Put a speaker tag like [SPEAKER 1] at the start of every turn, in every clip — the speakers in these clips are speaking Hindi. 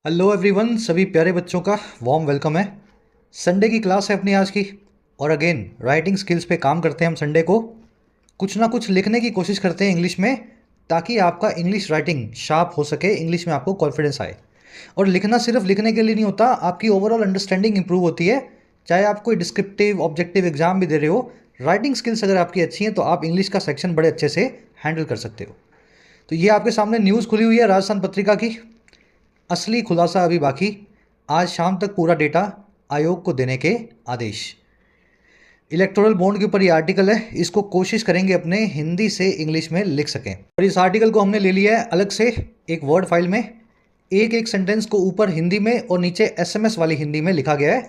[SPEAKER 1] हेलो एवरीवन, सभी प्यारे बच्चों का वार्म वेलकम है। संडे की क्लास है अपनी आज की। और अगेन राइटिंग स्किल्स पे काम करते हैं हम संडे को। कुछ ना कुछ लिखने की कोशिश करते हैं इंग्लिश में, ताकि आपका इंग्लिश राइटिंग शार्प हो सके, इंग्लिश में आपको कॉन्फिडेंस आए। और लिखना सिर्फ लिखने के लिए नहीं होता, आपकी ओवरऑल अंडरस्टैंडिंग इंप्रूव होती है। चाहे आप कोई डिस्क्रिप्टिव ऑब्जेक्टिव एग्जाम भी दे रहे हो, राइटिंग स्किल्स अगर आपकी अच्छी हैं तो आप इंग्लिश का सेक्शन बड़े अच्छे से हैंडल कर सकते हो। तो ये आपके सामने न्यूज़ खुली हुई है राजस्थान पत्रिका की। असली खुलासा अभी बाकी, आज शाम तक पूरा डेटा आयोग को देने के आदेश। इलेक्टोरल बॉन्ड के ऊपर ये आर्टिकल है, इसको कोशिश करेंगे अपने हिंदी से इंग्लिश में लिख सकें। और इस आर्टिकल को हमने ले लिया है अलग से एक वर्ड फाइल में। एक एक सेंटेंस को ऊपर हिंदी में और नीचे एसएमएस वाली हिंदी में लिखा गया है,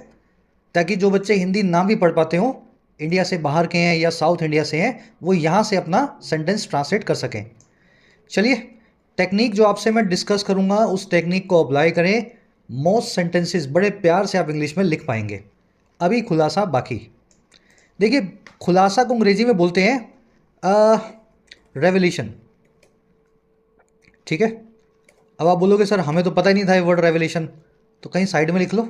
[SPEAKER 1] ताकि जो बच्चे हिंदी ना भी पढ़ पाते हों, इंडिया से बाहर के हैं या साउथ इंडिया से हैं, वो यहाँ से अपना सेंटेंस ट्रांसलेट कर सकें। चलिए, टेक्निक जो आपसे मैं डिस्कस करूंगा उस टेक्निक को अप्लाई करें। मोस्ट सेंटेंसेस बड़े प्यार से आप इंग्लिश में लिख पाएंगे। अभी खुलासा बाकी। देखिए, खुलासा को अंग्रेजी में बोलते हैं रेवल्यूशन। ठीक है। अब आप बोलोगे सर हमें तो पता ही नहीं था ये वर्ड रेवल्यूशन, तो कहीं साइड में लिख लो।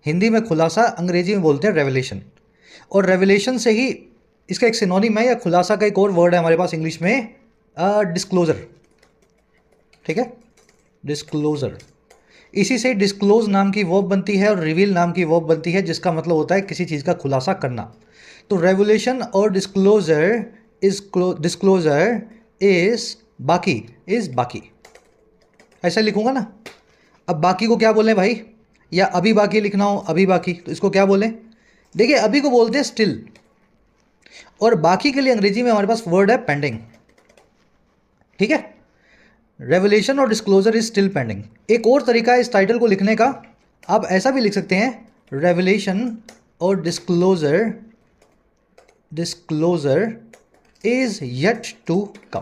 [SPEAKER 1] हिंदी में खुलासा, अंग्रेजी में बोलते हैं रेवल्यूशन। और रेवल्यूशन से ही इसका एक सिनोनिम है, या खुलासा का एक और वर्ड है हमारे पास इंग्लिश में, डिस्क्लोजर। ठीक है, डिस्क्लोजर। इसी से डिस्क्लोज नाम की वर्ब बनती है और रिवील नाम की वर्ब बनती है, जिसका मतलब होता है किसी चीज़ का खुलासा करना। तो रेवोल्यूशन और डिस्क्लोजर इज बाकी। ऐसा लिखूंगा ना। अब बाकी को क्या बोलें भाई, या अभी बाकी लिखना हो, अभी बाकी, तो इसको क्या बोलें? देखिए, अभी को बोलते हैं स्टिल, और बाकी के लिए अंग्रेजी में हमारे पास वर्ड है पेंडिंग। ठीक है, रेवलेशन और डिस्क्लोजर इज स्टिल पेंडिंग। एक और तरीका है इस टाइटल को लिखने का, आप ऐसा भी लिख सकते हैं, रेवलेशन और disclosure is yet to come.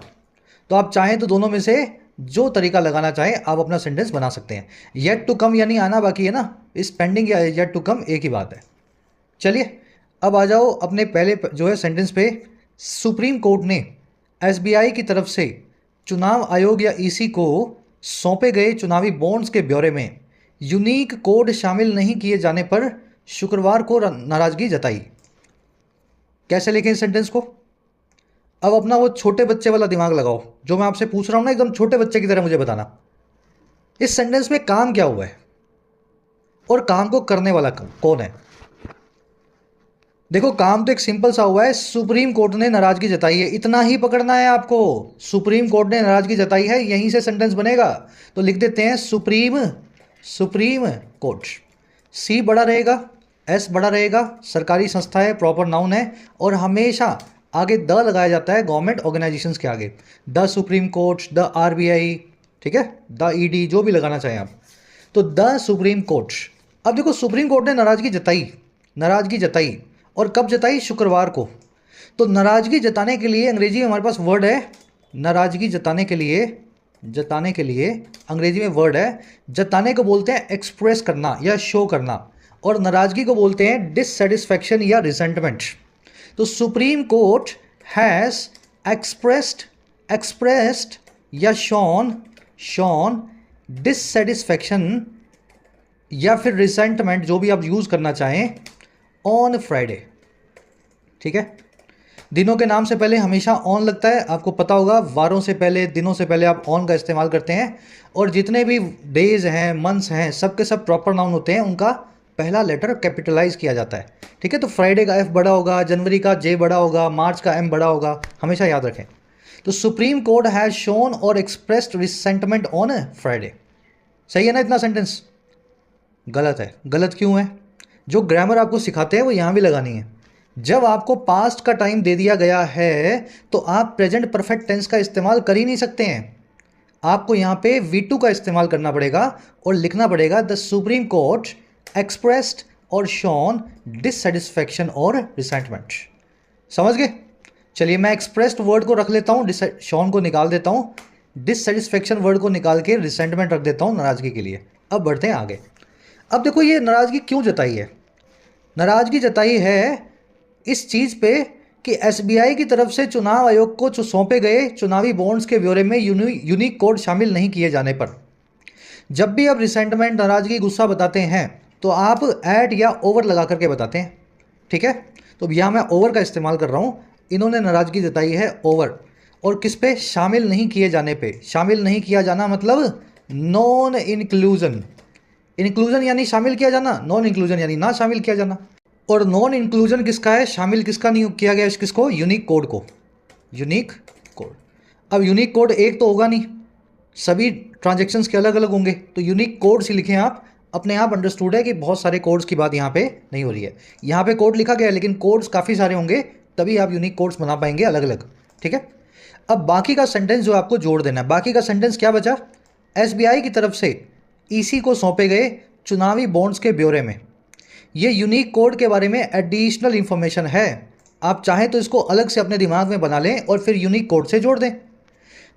[SPEAKER 1] तो आप चाहें तो दोनों में से जो तरीका लगाना चाहें आप अपना सेंटेंस बना सकते हैं। येट टू कम यानी आना बाकी है ना, इस पेंडिंग या येट टू कम एक ही बात है। चलिए, अब आ जाओ अपने पहले जो है सेंटेंस पे। सुप्रीम कोर्ट ने एसबीआई की तरफ से चुनाव आयोग या ईसी को सौंपे गए चुनावी बॉन्ड्स के ब्यौरे में यूनिक कोड शामिल नहीं किए जाने पर शुक्रवार को नाराजगी जताई। कैसे लिखें इस सेंटेंस को? अब अपना वो छोटे बच्चे वाला दिमाग लगाओ, जो मैं आपसे पूछ रहा हूं ना, एकदम छोटे बच्चे की तरह मुझे बताना इस सेंटेंस में काम क्या हुआ है और काम को करने वाला कौन है। देखो, काम तो एक सिंपल सा हुआ है, सुप्रीम कोर्ट ने नाराजगी जताई है, इतना ही पकड़ना है आपको। सुप्रीम कोर्ट ने नाराजगी जताई है, यहीं से सेंटेंस बनेगा। तो लिख देते हैं सुप्रीम कोर्ट। सी बड़ा रहेगा, एस बड़ा रहेगा, सरकारी संस्था है, प्रॉपर नाउन है, और हमेशा आगे द लगाया जाता है गवर्नमेंट ऑर्गेनाइजेशंस के आगे। The supreme court, the RBI, ठीक है, द ईडी, जो भी लगाना चाहें आप। तो द सुप्रीम कोर्ट। अब देखो, सुप्रीम कोर्ट ने नाराजगी जताई, और कब जताई? शुक्रवार को। तो नाराजगी जताने के लिए अंग्रेजी में हमारे पास वर्ड है, नाराजगी जताने के लिए अंग्रेजी में वर्ड है, जताने को बोलते हैं एक्सप्रेस करना या शो करना, और नाराजगी को बोलते हैं डिससेटिस्फैक्शन या रिजेंटमेंट। तो सुप्रीम कोर्ट हैज एक्सप्रेस्ड या शॉन डिससेटिस्फैक्शन या फिर रिसेंटमेंट, जो भी आप यूज करना चाहें, ऑन फ्राइडे। ठीक है, दिनों के नाम से पहले हमेशा ऑन लगता है, आपको पता होगा। वारों से पहले, दिनों से पहले आप ऑन का इस्तेमाल करते हैं। और जितने भी डेज हैं, मंथ्स हैं, सब के सब प्रॉपर नाउन होते हैं, उनका पहला लेटर कैपिटलाइज किया जाता है। ठीक है, तो फ्राइडे का एफ बड़ा होगा, जनवरी का जे बड़ा होगा, मार्च का एम बड़ा होगा, हमेशा याद रखें। तो सुप्रीम कोर्ट हैज शोन और एक्सप्रेस्ड रिसेंटमेंट ऑन फ्राइडे। सही है ना इतना सेंटेंस? गलत है। गलत क्यों है? जो ग्रामर आपको सिखाते हैं वो यहाँ भी लगानी है। जब आपको पास्ट का टाइम दे दिया गया है तो आप प्रेजेंट परफेक्ट टेंस का इस्तेमाल कर ही नहीं सकते हैं। आपको यहाँ पे V2 का इस्तेमाल करना पड़ेगा और लिखना पड़ेगा द सुप्रीम कोर्ट एक्सप्रेस्ड और शॉन डिससेटिस्फैक्शन और रिसेंटमेंट। समझ गए? चलिए, मैं एक्सप्रेस्ड वर्ड को रख लेता हूँ, शॉन को निकाल देता हूँ, डिससेटिस्फैक्शन वर्ड को निकाल के रिसेंटमेंट रख देता हूँ नाराजगी के लिए। अब बढ़ते हैं आगे। अब देखो, ये नाराजगी क्यों जताई है? नाराजगी जताई है इस चीज़ पे कि एसबीआई की तरफ से चुनाव आयोग को सौंपे गए चुनावी बॉन्ड्स के ब्यौरे में यूनिक कोड शामिल नहीं किए जाने पर। जब भी आप रिसेंटमेंट, नाराजगी, गुस्सा बताते हैं तो आप एट या ओवर लगा करके बताते हैं, ठीक है। तो यहाँ मैं ओवर का इस्तेमाल कर रहा हूँ। इन्होंने नाराजगी जताई है ओवर, और किस पे? शामिल नहीं किए जाने पे। शामिल नहीं किया जाना मतलब नॉन इंक्लूजन। इंक्लूजन यानी शामिल किया जाना, नॉन इंक्लूजन यानी ना शामिल किया जाना। और नॉन इंक्लूजन किसका है? शामिल किसका नहीं किया गया? किसको? यूनिक कोड को। Unique code. अब यूनिक कोड एक तो होगा नहीं, सभी ट्रांजेक्शन्स के अलग अलग होंगे, तो यूनिक कोड से लिखें आप। अपने आप अंडरस्टूड है कि बहुत सारे कोड्स की बात यहाँ पे नहीं हो रही है। यहाँ पे कोड लिखा गया है लेकिन कोड्स काफ़ी सारे होंगे, तभी आप यूनिक कोड्स बना पाएंगे अलग अलग, ठीक है। अब बाकी का सेंटेंस जो आपको जोड़ देना है, बाकी का सेंटेंस क्या बचा? एसबीआई की तरफ से ईसी को सौंपे गए चुनावी बॉन्ड्स के ब्यौरे में। ये यूनिक कोड के बारे में एडिशनल इंफॉर्मेशन है। आप चाहें तो इसको अलग से अपने दिमाग में बना लें और फिर यूनिक कोड से जोड़ दें।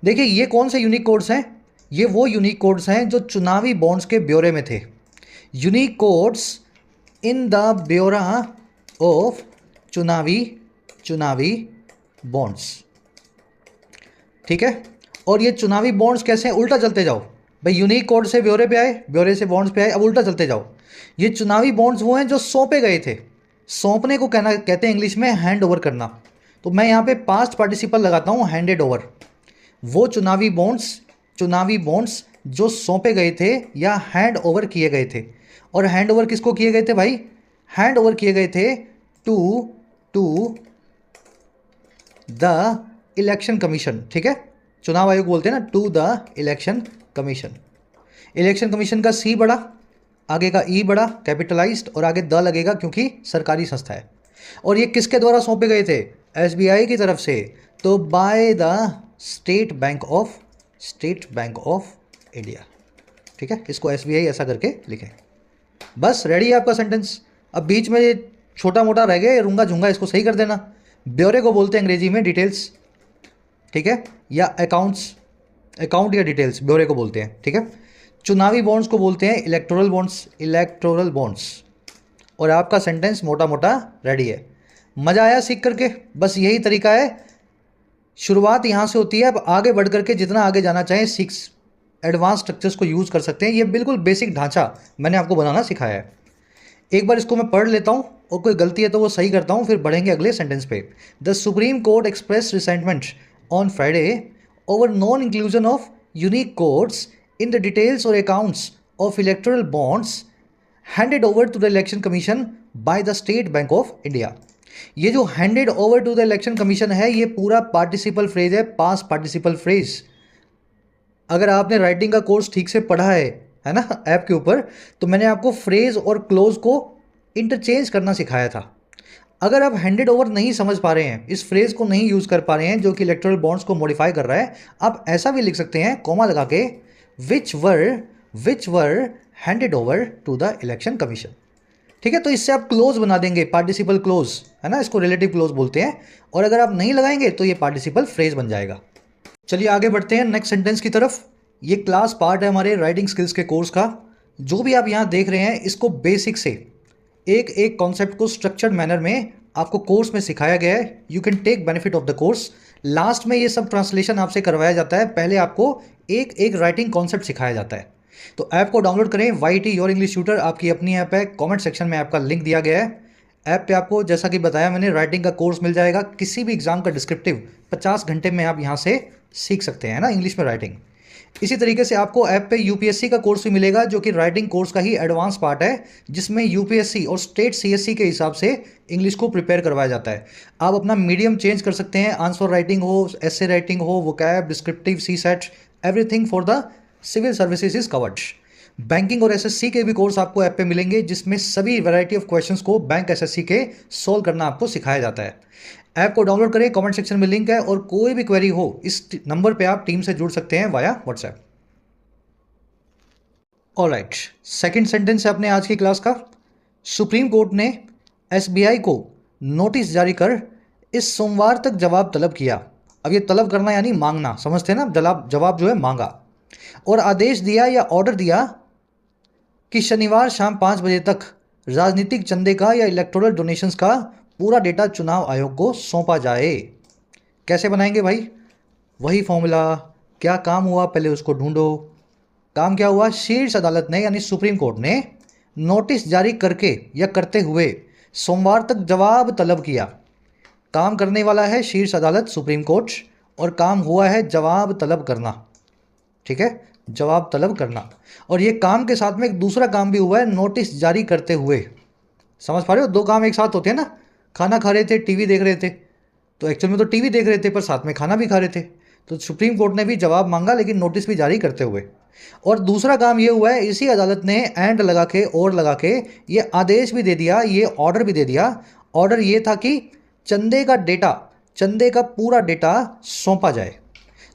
[SPEAKER 1] देखिए ये कौन से यूनिक कोड्स हैं? ये वो यूनिक कोड्स हैं जो चुनावी बॉन्ड्स के ब्यौरे में थे। यूनिक कोड्स इन द ब्यौरा ऑफ चुनावी बॉन्ड्स, ठीक है। और ये चुनावी बॉन्ड्स कैसे हैं? उल्टा चलते जाओ भाई, यूनिक कोड से ब्यौरे पे आए, ब्यौरे से बॉन्ड्स पे आए, अब उल्टा चलते जाओ। ये चुनावी बॉन्ड्स वो हैं जो सौंपे गए थे। सौंपने को कहते हैं इंग्लिश में हैंड ओवर करना। तो मैं यहाँ पे पास्ट पार्टिसिपल लगाता हूँ, हैंडेड ओवर। वो चुनावी बॉन्ड्स जो सौंपे गए थे या हैंड ओवर किए गए थे। और हैंड ओवर किसको किए गए थे भाई? हैंड ओवर किए गए थे टू द इलेक्शन कमीशन, ठीक है। चुनाव आयोग बोलते हैं ना, to the Election Commission. Election Commission का सी बड़ा, आगे का ई बड़ा कैपिटलाइज्ड, और आगे द लगेगा क्योंकि सरकारी संस्था है। और ये किसके द्वारा सौंपे गए थे? एसबीआई की तरफ से। तो by the state bank of India, ठीक है। इसको एसबीआई ऐसा करके लिखें। बस रेडी है आपका सेंटेंस। अब बीच में ये छोटा मोटा रह गया, रूंगा झुंगा, इसको सही कर देना। ब्यौरे को बोलते हैं अंग्रेजी में डिटेल्स, ठीक है, या अकाउंट या डिटेल्स, ब्यौरे को बोलते हैं, ठीक है। चुनावी बॉन्ड्स को बोलते हैं इलेक्टोरल बॉन्ड्स। और आपका सेंटेंस मोटा मोटा रेडी है। मज़ा आया सीख करके? बस यही तरीका है, शुरुआत यहाँ से होती है। अब आगे बढ़ करके जितना आगे जाना चाहें एडवांस स्ट्रक्चर्स को यूज़ कर सकते हैं। ये बिल्कुल बेसिक ढांचा मैंने आपको बनाना सिखाया है। एक बार इसको मैं पढ़ लेता हूँ और कोई गलती है तो वो सही करता हूँ, फिर बढ़ेंगे अगले सेंटेंस पे। The supreme court express resentment on Friday over non inclusion of unique codes in the details or accounts of electoral bonds handed over to the election commission by the state bank of India। ये जो handed over to the election commission है, ये पूरा पार्टिसिपल फ्रेज है, पास पार्टिसिपल फ्रेज। अगर आपने राइटिंग का कोर्स ठीक से पढ़ा है ना ऐप के ऊपर, तो मैंने आपको फ्रेज और क्लोज को इंटरचेंज करना सिखाया था। अगर आप हैंडेड ओवर नहीं समझ पा रहे हैं, इस फ्रेज को नहीं यूज़ कर पा रहे हैं जो कि इलेक्टोरल बॉन्ड्स को मॉडिफाई कर रहा है, आप ऐसा भी लिख सकते हैं कॉमा लगा के, which were handed over to the election commission, ठीक है। तो इससे आप क्लोज बना देंगे, पार्टिसिपल क्लोज है ना, इसको रिलेटिव क्लोज बोलते हैं। और अगर आप नहीं लगाएंगे तो ये पार्टिसिपल फ्रेज बन जाएगा। चलिए आगे बढ़ते हैं नेक्स्ट सेंटेंस की तरफ। ये क्लास पार्ट है हमारे राइटिंग स्किल्स के कोर्स का। जो भी आप यहाँ देख रहे हैं, इसको बेसिक से एक एक कॉन्सेप्ट को स्ट्रक्चर्ड मैनर में आपको कोर्स में सिखाया गया है। You can take benefit of the course. Last में ये सब ट्रांसलेशन आपसे करवाया जाता है, पहले आपको एक एक राइटिंग कॉन्सेप्ट सिखाया जाता है। तो ऐप को डाउनलोड करें, YT योर इंग्लिश ट्यूटर आपकी अपनी ऐप है। कमेंट सेक्शन में आपका लिंक दिया गया है। ऐप पे आपको जैसा कि बताया मैंने, राइटिंग का कोर्स मिल जाएगा। किसी भी एग्जाम का डिस्क्रिप्टिव 50 घंटे में आप यहाँ से सीख सकते हैं ना, इंग्लिश में राइटिंग। इसी तरीके से आपको ऐप पे UPSC का कोर्स भी मिलेगा, जो कि राइटिंग कोर्स का ही एडवांस पार्ट है, जिसमें UPSC और स्टेट CSC के हिसाब से इंग्लिश को प्रिपेयर करवाया जाता है। आप अपना मीडियम चेंज कर सकते हैं, आंसर राइटिंग हो, एसे राइटिंग हो, vocab, descriptive, CSAT, everything for the civil services is covered. Banking और SSC के भी कोर्स आपको ऐप पे मिलेंगे, जिसमें सभी वैरायटी ऑफ क्वेश्चंस को बैंक SSC के सॉल्व करना आपको सिखाया जाता है। ऐप को डाउनलोड करें, कमेंट सेक्शन में लिंक है, और कोई भी क्वेरी हो इस नंबर पे आप टीम से जुड़ सकते हैं via WhatsApp। Alright, second sentence है अपने आज की क्लास का। सुप्रीम कोर्ट ने SBI को नोटिस जारी कर इस सोमवार तक जवाब तलब किया। अब ये तलब करना यानी मांगना, समझते हैं ना, जवाब जो है मांगा। और आदेश दिया या ऑर्डर दिया कि शनिवार शाम 5 बजे तक राजनीतिक चंदे का या इलेक्टोरल डोनेशंस का पूरा डेटा चुनाव आयोग को सौंपा जाए। कैसे बनाएंगे भाई? वही फॉर्मूला, क्या काम हुआ पहले उसको ढूंढो, काम क्या हुआ, शीर्ष अदालत ने यानी सुप्रीम कोर्ट ने नोटिस जारी करके या करते हुए सोमवार तक जवाब तलब किया। काम करने वाला है शीर्ष अदालत सुप्रीम कोर्ट और काम हुआ है जवाब तलब करना। ठीक है, जवाब तलब करना। और ये काम के साथ में एक दूसरा काम भी हुआ है, नोटिस जारी करते हुए। समझ पा रहे हो, दो काम एक साथ होते हैं ना। खाना खा रहे थे, टीवी देख रहे थे, तो एक्चुअल में तो टीवी देख रहे थे पर साथ में खाना भी खा रहे थे, तो सुप्रीम कोर्ट ने भी जवाब मांगा लेकिन नोटिस भी जारी करते हुए। और दूसरा काम ये हुआ है, इसी अदालत ने एंड लगा के और लगा के ये आदेश भी दे दिया, ये ऑर्डर भी दे दिया। ऑर्डर ये था कि चंदे का डेटा, चंदे का पूरा डेटा सौंपा जाए।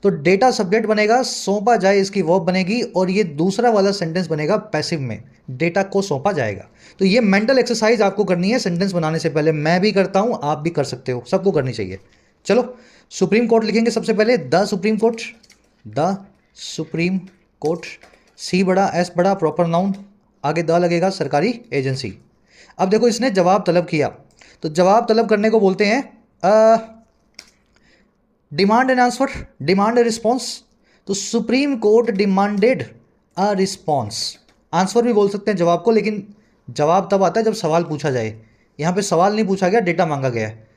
[SPEAKER 1] तो डेटा सब्जेक्ट बनेगा, सौंपा जाए इसकी वर्ब बनेगी, और ये दूसरा वाला सेंटेंस बनेगा पैसिव में, डेटा को सौंपा जाएगा। तो ये मेंटल एक्सरसाइज आपको करनी है सेंटेंस बनाने से पहले। मैं भी करता हूं, आप भी कर सकते हो, सबको करनी चाहिए। चलो, सुप्रीम कोर्ट लिखेंगे सबसे पहले, the supreme court, the supreme court. C बड़ा, एस बड़ा, प्रॉपर नाउन, आगे द लगेगा, सरकारी एजेंसी। अब देखो, इसने जवाब तलब किया, तो जवाब तलब करने को बोलते हैं demand and answer, demand response. तो supreme court demanded a response. Answer भी बोल सकते हैं जवाब को, लेकिन जवाब तब आता है जब सवाल पूछा जाए। यहाँ पे सवाल नहीं पूछा गया, डेटा मांगा गया है,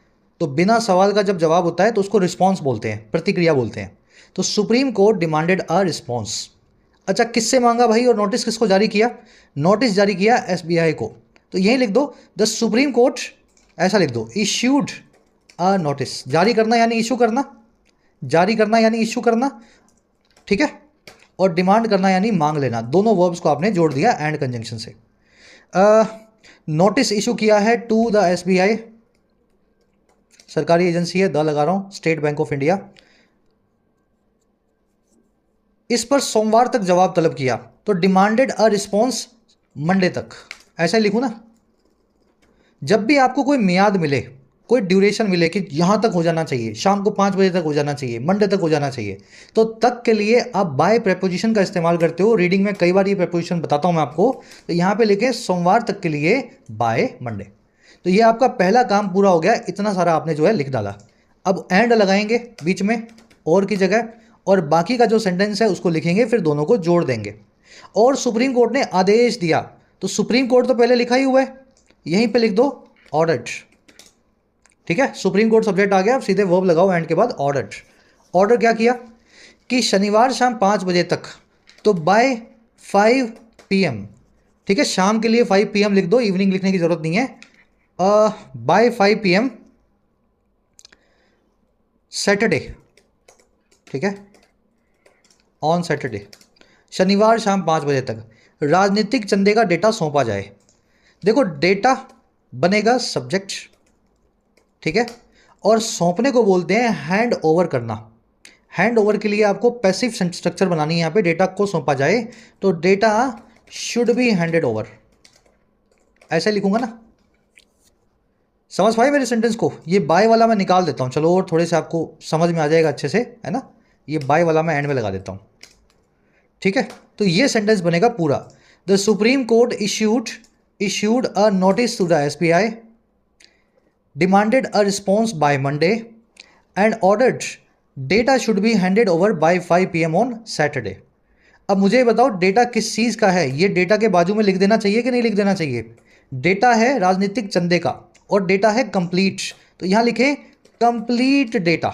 [SPEAKER 1] तो बिना सवाल का जब जवाब होता है तो उसको रिस्पॉन्स बोलते हैं, प्रतिक्रिया बोलते हैं। तो supreme court demanded a response. अच्छा, किससे मांगा भाई, और नोटिस किसको जारी किया? नोटिस जारी किया एसबीआई को। तो यही लिख दो, द सुप्रीम कोर्ट, ऐसा लिख दो, इश्यूड अ नोटिस। जारी करना यानी इशू करना, जारी करना यानी इशू करना, ठीक है। और डिमांड करना यानी मांग लेना। दोनों वर्ब्स को आपने जोड़ दिया एंड कंजंक्शन से। नोटिस इशू किया है टू द एसबीआई, सरकारी एजेंसी है, द लगा रहा हूं, स्टेट बैंक ऑफ इंडिया। इस पर सोमवार तक जवाब तलब किया, तो डिमांडेड अ रिस्पॉन्स मंडे तक, ऐसा लिखूं ना। जब भी आपको कोई मियाद मिले, कोई ड्यूरेशन मिले कि यहां तक हो जाना चाहिए, शाम को 5 बजे तक हो जाना चाहिए, मंडे तक हो जाना चाहिए, तो तक के लिए आप बाय प्रेपोजिशन का इस्तेमाल करते हो। रीडिंग में कई बार ये प्रेपोजिशन बताता हूं मैं आपको। तो यहां पे लिखे सोमवार तक के लिए बाय मंडे। तो ये आपका पहला काम पूरा हो गया, इतना सारा आपने जो है लिख डाला। अब एंड लगाएंगे बीच में और की जगह, और बाकी का जो सेंटेंस है उसको लिखेंगे, फिर दोनों को जोड़ देंगे। और सुप्रीम कोर्ट ने आदेश दिया, तो सुप्रीम कोर्ट तो पहले लिखा ही हुआ है, यहीं पे लिख दो ऑर्डर्ड। ठीक है, सुप्रीम कोर्ट सब्जेक्ट आ गया, अब सीधे वर्ब लगाओ एंड के बाद ऑर्डर्ड। ऑर्डर क्या किया कि शनिवार शाम 5 बजे तक, तो बाय 5 PM, ठीक है, शाम के लिए 5 PM लिख दो, इवनिंग लिखने की जरूरत नहीं है। बाय 5 PM सैटरडे, ठीक है, ऑन सैटरडे, शनिवार शाम 5 बजे तक राजनीतिक चंदे का डेटा सौंपा जाए। देखो, डेटा बनेगा सब्जेक्ट, ठीक है, और सौंपने को बोलते हैं हैंड ओवर करना। हैंड ओवर के लिए आपको पैसिव स्ट्रक्चर बनानी है। यहाँ पे डेटा को सौंपा जाए, तो data should be handed over, ऐसे लिखूंगा ना। समझ पाए मेरे सेंटेंस को? ये बाय वाला मैं निकाल देता हूँ, चलो, और थोड़े से आपको समझ में आ जाएगा अच्छे से, है ना। ये बाय वाला मैं एंड में लगा देता हूँ, ठीक है। तो ये सेंटेंस बनेगा पूरा, the supreme Court issued a notice to the SBI, demanded a response by Monday, and ordered data should be handed over by 5 PM on Saturday। अब मुझे बताओ, डेटा किस चीज़ का है? ये डेटा के बाजू में लिख देना चाहिए कि नहीं लिख देना चाहिए? डेटा है राजनीतिक चंदे का, और डेटा है कंप्लीट, तो यहां लिखे कंप्लीट डेटा।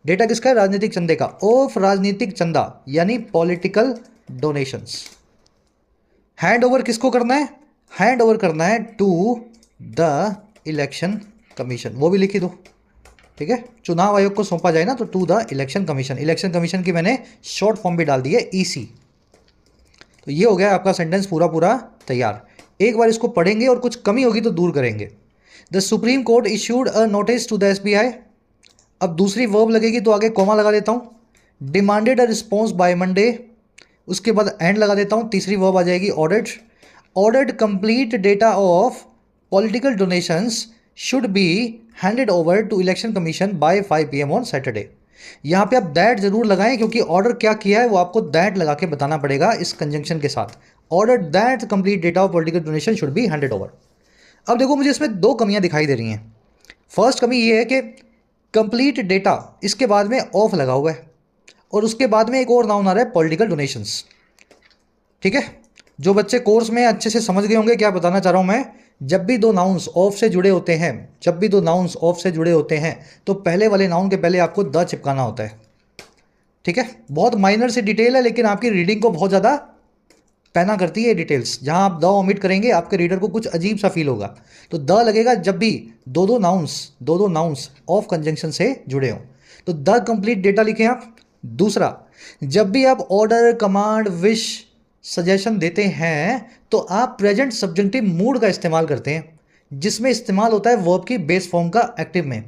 [SPEAKER 1] डेटा किसका है? राजनीतिक चंदे का, ऑफ राजनीतिक चंदा यानी पॉलिटिकल डोनेशंस। हैंड ओवर किसको करना है? हैंड ओवर करना है टू द इलेक्शन कमीशन, वो भी लिखी दो, ठीक है। चुनाव आयोग को सौंपा जाए ना, तो to the Election Commission. Election Commission की मैंने शॉर्ट फॉर्म भी डाल दी है, EC। तो ये हो गया आपका सेंटेंस पूरा पूरा तैयार। एक बार इसको पढ़ेंगे और कुछ कमी होगी तो दूर करेंगे। The supreme Court issued a notice to the SBI। अब दूसरी वर्ब लगेगी तो आगे कॉमा लगा देता हूँ, demanded a response by Monday, उसके बाद एंड लगा देता हूँ, तीसरी वर्ब आ जाएगी ordered complete data of political donations should be handed over to Election Commission by 5 PM on Saturday. यहाँ पे आप दैट जरूर लगाएं, क्योंकि ऑर्डर क्या किया है वो आपको दैट लगा के बताना पड़ेगा इस कंजंक्शन के साथ। Order that complete data of political donation should be handed over. अब देखो, मुझे इसमें दो कमियां दिखाई दे रही हैं। फर्स्ट कमी ये है कि कंप्लीट डेटा, इसके बाद में ऑफ लगा हुआ है, और उसके बाद में एक और नाउन आ रहा है पॉलिटिकल डोनेशंस। ठीक है, जो बच्चे कोर्स में अच्छे से समझ गए होंगे क्या बताना चाह रहा हूं मैं, जब भी दो नाउन्स ऑफ से जुड़े होते हैं, जब भी दो नाउन्स ऑफ से जुड़े होते हैं तो पहले वाले नाउन के पहले आपको द चिपकाना होता है। ठीक है, बहुत माइनर सी डिटेल है लेकिन आपकी रीडिंग को बहुत ज़्यादा पैना करती है डिटेल्स। जहां आप द ओमिट करेंगे आपके रीडर को कुछ अजीब सा फील होगा। तो द लगेगा जब भी दो दो नाउन्स ऑफ कंजंक्शन से जुड़े हों। तो द कंप्लीट डेटा लिखें आप। दूसरा, जब भी आप ऑर्डर, कमांड, विश, सजेशन देते हैं तो आप प्रेजेंट सब्जेक्टिव मूड का इस्तेमाल करते हैं, जिसमें इस्तेमाल होता है वर्ब की बेस फॉर्म का एक्टिव में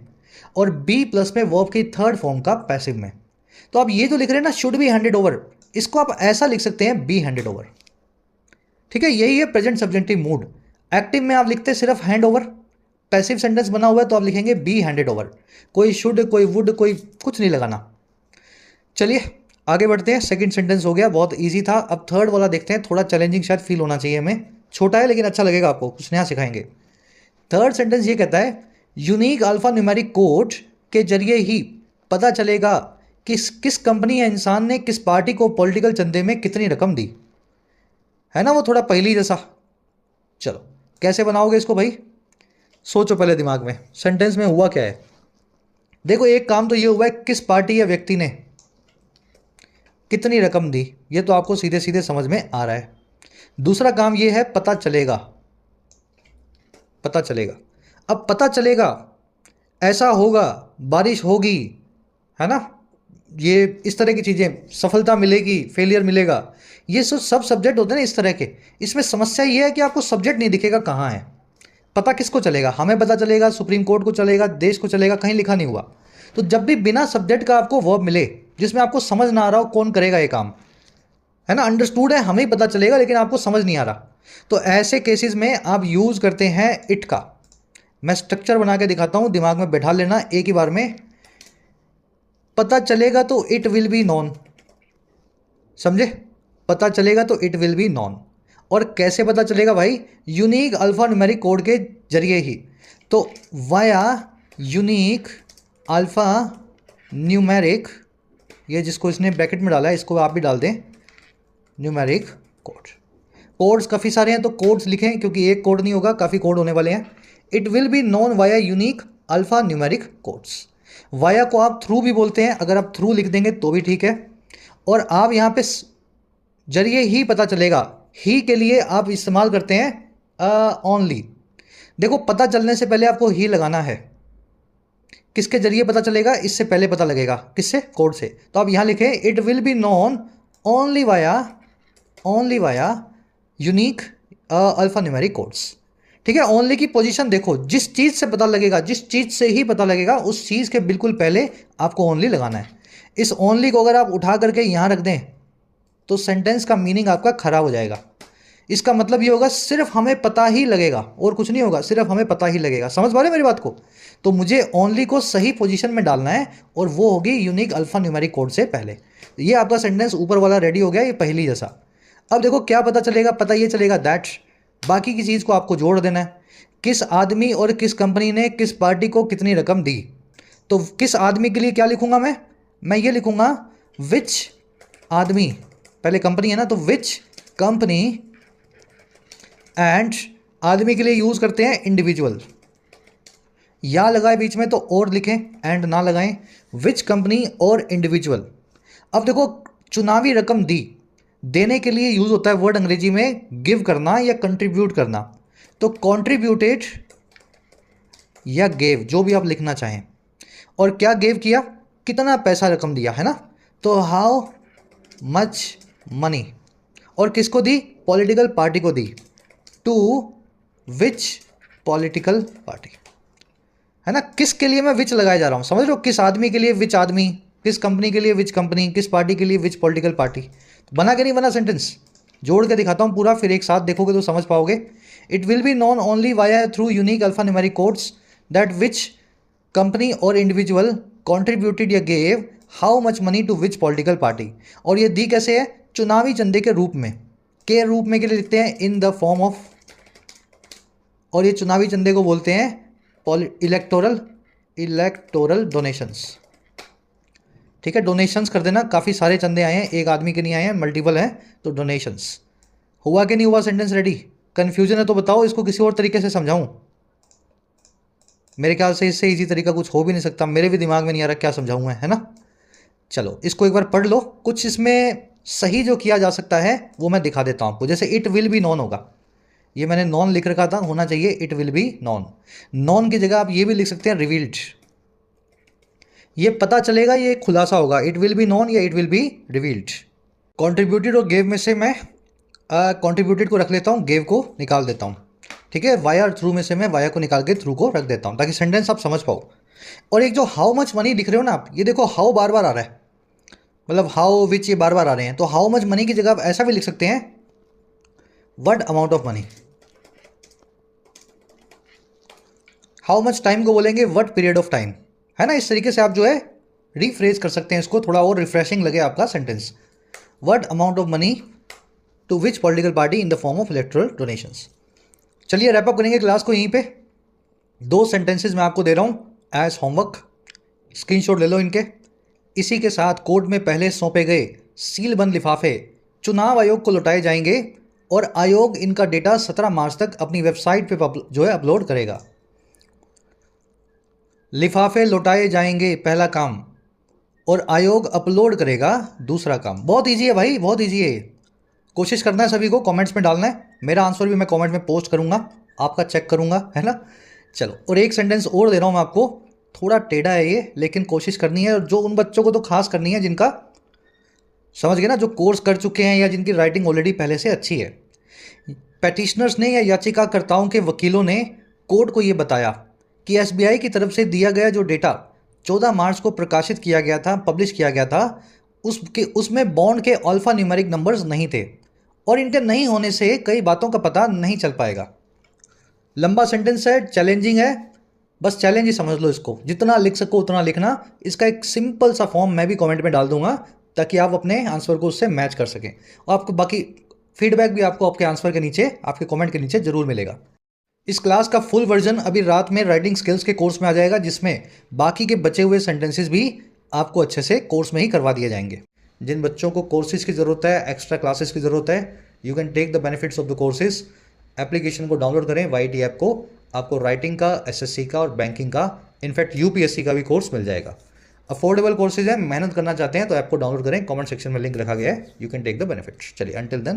[SPEAKER 1] और बी प्लस में वर्ब की थर्ड फॉर्म का पैसिव में। तो आप ये जो लिख रहे हैं ना, शुड बी हैंडेड ओवर, इसको आप ऐसा लिख सकते हैं, बी हैंडेड ओवर। ठीक है, यही है प्रेजेंट सब्जेक्टिव मूड। एक्टिव में आप लिखते सिर्फ हैंड ओवर, पैसिव सेंटेंस बना हुआ है तो आप लिखेंगे बी हैंडेड ओवर। कोई शुड, कोई वुड, कोई कुछ नहीं लगाना। चलिए आगे बढ़ते हैं। सेकंड सेंटेंस हो गया, बहुत इजी था। अब थर्ड वाला देखते हैं, थोड़ा चैलेंजिंग शायद फील होना चाहिए हमें। छोटा है लेकिन अच्छा लगेगा आपको, कुछ नया सिखाएंगे। थर्ड सेंटेंस ये कहता है, यूनिक अल्फा न्यूमेरिक कोड के जरिए ही पता चलेगा कि किस कंपनी या इंसान ने किस पार्टी को पॉलिटिकल चंदे में कितनी रकम दी। है ना वो थोड़ा पहली जैसा। चलो कैसे बनाओगे इसको भाई, सोचो पहले दिमाग में, सेंटेंस में हुआ क्या है। देखो एक काम तो ये हुआ है, किस पार्टी या व्यक्ति ने कितनी रकम दी, ये तो आपको सीधे सीधे समझ में आ रहा है। दूसरा काम ये है, पता चलेगा। पता चलेगा, अब पता चलेगा, ऐसा होगा, बारिश होगी, है ना, ये इस तरह की चीज़ें, सफलता मिलेगी, फेलियर मिलेगा, ये सब सब्जेक्ट होते हैं ना इस तरह के। इसमें समस्या ये है कि आपको सब्जेक्ट नहीं दिखेगा कहाँ है। पता किसको चलेगा, हमें पता चलेगा, सुप्रीम कोर्ट को चलेगा, देश को चलेगा, कहीं लिखा नहीं हुआ। तो जब भी बिना सब्जेक्ट का आपको वर्ब मिले जिसमें आपको समझ ना आ रहा हो कौन करेगा ये काम, है ना, अंडरस्टूड है, हमें पता चलेगा लेकिन आपको समझ नहीं आ रहा, तो ऐसे केसेस में आप यूज़ करते हैं इट का। मैं स्ट्रक्चर बना के दिखाता हूँ, दिमाग में बैठा लेना एक ही बार में। पता चलेगा तो इट विल बी नॉन, समझे, पता चलेगा तो इट विल बी नॉन। और कैसे पता चलेगा भाई, यूनिक अल्फा न्यूमेरिक कोड के जरिए ही। तो वाया यूनिक अल्फा न्यूमेरिक, ये जिसको इसने ब्रैकेट में डाला है इसको आप भी डाल दें, न्यूमेरिक कोड। कोड्स काफ़ी सारे हैं तो कोड्स लिखें, क्योंकि एक कोड नहीं होगा, काफ़ी कोड होने वाले हैं। It will be non via unique alpha numeric codes. Via को आप थ्रू भी बोलते हैं, अगर आप थ्रू लिख देंगे तो भी ठीक है। और आप यहाँ पे जरिए ही पता चलेगा, ही के लिए आप इस्तेमाल करते हैं ओनली। देखो पता चलने से पहले आपको ही लगाना है। किसके जरिए पता चलेगा, इससे पहले पता लगेगा, किससे, कोड से। तो आप यहाँ लिखें, it will be non only via unique alpha numeric codes. ठीक है, ओनली की पोजीशन देखो, जिस चीज़ से पता लगेगा, जिस चीज़ से ही पता लगेगा उस चीज़ के बिल्कुल पहले आपको ओनली लगाना है। इस ओनली को अगर आप उठा करके यहाँ रख दें तो सेंटेंस का मीनिंग आपका खराब हो जाएगा। इसका मतलब ये होगा सिर्फ हमें पता ही लगेगा और कुछ नहीं होगा, सिर्फ हमें पता ही लगेगा। समझ पा रहे मेरी बात को। तो मुझे ओनली को सही पोजीशन में डालना है और वो होगी यूनिक अल्फा न्यूमेरिक कोड से पहले। ये आपका सेंटेंस ऊपर वाला रेडी हो गया, ये पहली जैसा। अब देखो क्या पता चलेगा, पता ये चलेगा दैट, बाकी की चीज़ को आपको जोड़ देना है। किस आदमी और किस कंपनी ने किस पार्टी को कितनी रकम दी। तो किस आदमी के लिए क्या लिखूंगा मैं ये लिखूंगा विच आदमी, पहले कंपनी है ना, तो विच कंपनी, एंड आदमी के लिए यूज़ करते हैं इंडिविजुअल। या लगाए बीच में तो और लिखें, एंड ना लगाएं, विच कंपनी और इंडिविजुअल। अब देखो चुनावी रकम दी, देने के लिए यूज़ होता है वर्ड अंग्रेजी में गिव करना या कंट्रीब्यूट करना। तो कॉन्ट्रीब्यूटेड या गेव, जो भी आप लिखना चाहें। और क्या गेव किया, कितना पैसा रकम दिया, है ना। तो हाउ मच मनी, और किसको दी, पॉलिटिकल पार्टी को दी। टू विच पॉलिटिकल पार्टी, है ना। किसके लिए मैं विच लगाया जा रहा हूँ, समझ रहे हो, किस आदमी के लिए विच आदमी, किस कंपनी के लिए विच कंपनी, किस पार्टी के लिए विच पॉलिटिकल पार्टी। बना के नहीं बना सेंटेंस, जोड़ के दिखाता हूँ पूरा, फिर एक साथ देखोगे तो समझ पाओगे। It will be non only via through unique alpha numeric codes that which company और इंडिविजुअल कॉन्ट्रीब्यूटेड या gave how much money to which political party. और ये दी कैसे है, चुनावी चंदे के रूप में, के रूप में के लिए लिखते हैं इन द फॉर्म ऑफ, और ये चुनावी चंदे को बोलते हैं इलेक्टोरल डोनेशंस। ठीक है, डोनेशंस कर देना, काफ़ी सारे चंदे आए हैं, एक आदमी के नहीं आए हैं, मल्टीपल हैं, तो डोनेशंस। हुआ कि नहीं हुआ सेंटेंस रेडी? कन्फ्यूजन है तो बताओ, इसको किसी और तरीके से समझाऊं? मेरे ख्याल से इससे इजी तरीका कुछ हो भी नहीं सकता, मेरे भी दिमाग में नहीं आ रहा क्या समझाऊं मैं, है ना? चलो इसको एक बार पढ़ लो, कुछ इसमें सही जो किया जा सकता है वो मैं दिखा देता हूं आपको। जैसे इट विल बी नॉन होगा, ये मैंने नॉन लिख रखा था, होना चाहिए it will be non. Non की जगह आप ये भी लिख सकते हैं रिवील्ड, ये पता चलेगा, ये खुलासा होगा, इट विल बी नॉन या it will be revealed. Contributed और गेव में से मैं कॉन्ट्रीब्यूटेड को रख लेता हूँ, गेव को निकाल देता हूँ, ठीक है। वाया और थ्रू में से मैं वाया को निकाल के थ्रू को रख देता हूँ ताकि सेंटेंस आप समझ पाओ। और एक जो हाउ मच मनी लिख रहे हो ना आप, ये देखो हाउ बार बार आ रहा है, मतलब हाउ विच ये बार बार आ रहे हैं, तो हाउ मच मनी की जगह आप ऐसा भी लिख सकते हैं what amount of money. How much time को बोलेंगे व्हाट पीरियड ऑफ टाइम, है ना? इस तरीके से आप जो है रिफ्रेज कर सकते हैं इसको, थोड़ा और रिफ्रेशिंग लगे आपका sentence. What amount of money to which political party in the form of electoral donations. चलिए रैप अप करेंगे क्लास को यहीं पे। 2 सेंटेंसेस मैं आपको दे रहा हूँ एज होमवर्क, स्क्रीनशॉट ले लो इनके। इसी के साथ कोर्ट में पहले सौंपे गए सीलबंद लिफाफे चुनाव आयोग को लौटाए जाएंगे और आयोग इनका डेटा 17 मार्च तक अपनी वेबसाइट पे जो है अपलोड करेगा। लिफाफे लौटाए जाएंगे पहला काम, और आयोग अपलोड करेगा दूसरा काम। बहुत ईजी है भाई, बहुत ईजी है। कोशिश करना है सभी को, कमेंट्स में डालना है, मेरा आंसर भी मैं कमेंट में पोस्ट करूंगा, आपका चेक करूंगा, है ना? चलो और एक सेंटेंस और दे रहा हूं मैं आपको, थोड़ा टेढ़ा है ये, लेकिन कोशिश करनी है, और जो उन बच्चों को तो खास करनी है जिनका, समझ गए ना, जो कोर्स कर चुके हैं या जिनकी राइटिंग ऑलरेडी पहले से अच्छी है। पेटिशनर्स ने या याचिकाकर्ताओं के वकीलों ने कोर्ट को ये बताया कि एसबीआई की तरफ से दिया गया जो डेटा 14 मार्च को प्रकाशित किया गया था, पब्लिश किया गया था, उसमें बॉन्ड के अल्फा न्यूमेरिक नंबर्स नहीं थे, और इनके नहीं होने से कई बातों का पता नहीं चल पाएगा। लंबा सेंटेंस है, चैलेंजिंग है, बस चैलेंज ही समझ लो इसको, जितना लिख सको उतना लिखना। इसका एक सिंपल सा फॉर्म मैं भी कमेंट में डाल दूंगा ताकि आप अपने आंसर को उससे मैच कर सकें, और आपको बाकी फीडबैक भी आपको आपके आंसर के नीचे, आपके कमेंट के नीचे जरूर मिलेगा। इस क्लास का फुल वर्जन अभी रात में राइटिंग स्किल्स के कोर्स में आ जाएगा, जिसमें बाकी के बचे हुए सेंटेंसेस भी आपको अच्छे से कोर्स में ही करवा दिए जाएंगे। जिन बच्चों को कोर्सेज की ज़रूरत है, एक्स्ट्रा क्लासेस की ज़रूरत है, you can take the benefits of the courses. Application को डाउनलोड करें, YT ऐप को, आपको राइटिंग का, SSC का और बैंकिंग का, इनफैक्ट UPSC का भी कोर्स मिल जाएगा। अफोर्डेबल कोर्सेज है, मेहनत करना चाहते हैं तो ऐप को डाउनलोड करें, कमेंट सेक्शन में लिंक रखा गया है, you can take the benefits. चलिए अंटिल देन।